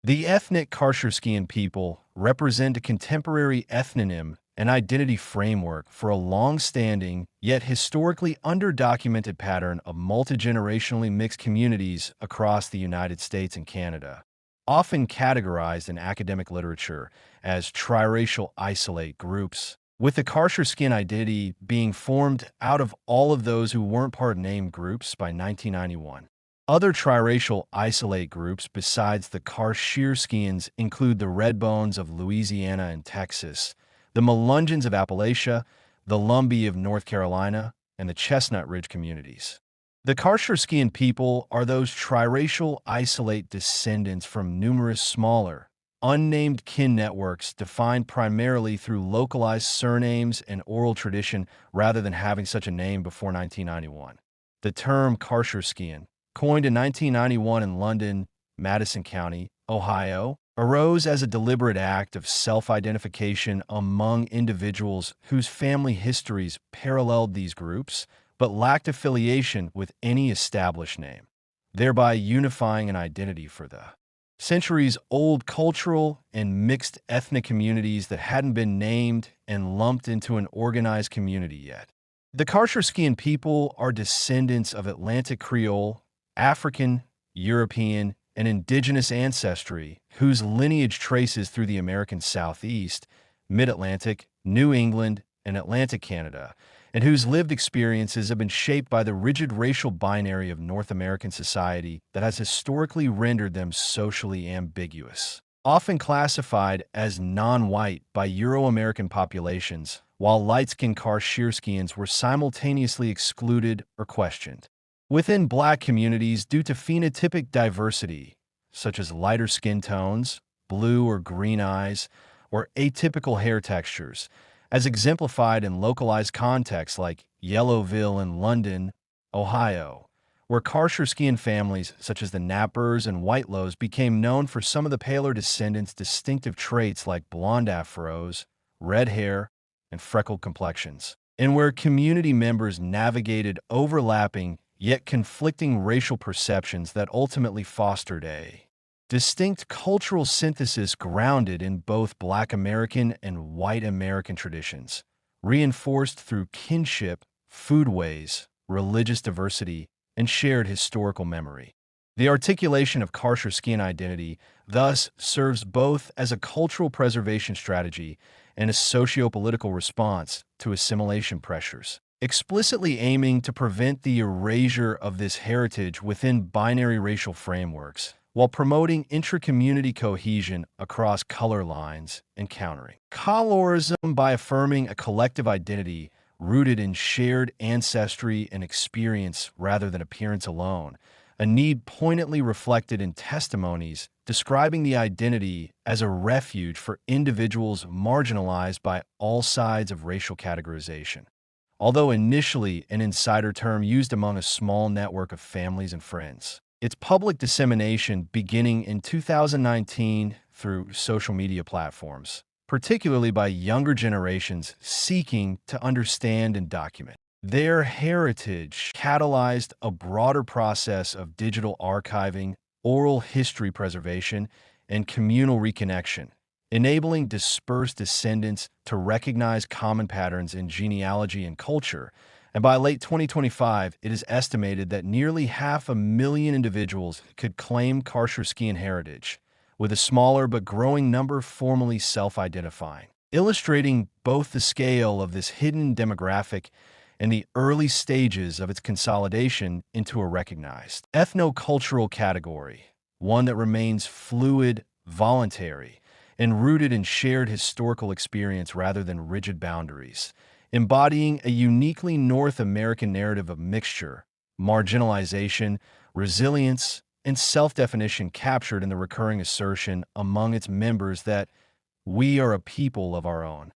The ethnic Qarsherskiyan people represent a contemporary ethnonym and identity framework for a long-standing, yet historically underdocumented pattern of multi-generationally mixed communities across the United States and Canada, often categorized in academic literature as triracial isolate groups, with the Qarsherskiyan identity being formed out of all of those who weren't part of named groups by 1991. Other triracial isolate groups besides the Qarsherskiyans include the Redbones of Louisiana and Texas, the Melungeons of Appalachia, the Lumbee of North Carolina, and the Chestnut Ridge communities. The Qarsherskiyan people are those triracial isolate descendants from numerous smaller, unnamed kin networks defined primarily through localized surnames and oral tradition rather than having such a name before 1991. The term Qarsherskiyan, coined in 1991 in London, Madison County, Ohio, arose as a deliberate act of self-identification among individuals whose family histories paralleled these groups but lacked affiliation with any established name, thereby unifying an identity for the centuries-old cultural and mixed ethnic communities that hadn't been named and lumped into an organized community yet. The Qarsherskiyan people are descendants of Atlantic Creole, African, European, and indigenous ancestry whose lineage traces through the American Southeast, Mid-Atlantic, New England, and Atlantic Canada, and whose lived experiences have been shaped by the rigid racial binary of North American society that has historically rendered them socially ambiguous. Often classified as non-white by Euro-American populations, while light-skinned Qarsherskiyans were simultaneously excluded or questioned. Within Black communities, due to phenotypic diversity, such as lighter skin tones, blue or green eyes, or atypical hair textures, as exemplified in localized contexts like Yellowville in London, Ohio, where Qarsherskiyan families such as the Nappers and Whitelows became known for some of the paler descendants' distinctive traits like blonde afros, red hair, and freckled complexions, and where community members navigated overlapping yet conflicting racial perceptions that ultimately fostered a distinct cultural synthesis grounded in both Black American and White American traditions, reinforced through kinship, foodways, religious diversity, and shared historical memory. The articulation of Qarsherskiyan identity thus serves both as a cultural preservation strategy and a socio-political response to assimilation pressures, explicitly aiming to prevent the erasure of this heritage within binary racial frameworks, while promoting intra-community cohesion across color lines and countering colorism by affirming a collective identity rooted in shared ancestry and experience rather than appearance alone, a need poignantly reflected in testimonies describing the identity as a refuge for individuals marginalized by all sides of racial categorization. Although initially an insider term used among a small network of families and friends, its public dissemination beginning in 2019 through social media platforms, particularly by younger generations seeking to understand and document their heritage, catalyzed a broader process of digital archiving, oral history preservation, and communal reconnection, enabling dispersed descendants to recognize common patterns in genealogy and culture. And by late 2025, it is estimated that nearly 500,000 individuals could claim Qarsherskiyan heritage, with a smaller but growing number formally self-identifying, illustrating both the scale of this hidden demographic and the early stages of its consolidation into a recognized ethnocultural category, one that remains fluid, voluntary, and rooted in shared historical experience rather than rigid boundaries, embodying a uniquely North American narrative of mixture, marginalization, resilience, and self-definition captured in the recurring assertion among its members that we are a people of our own.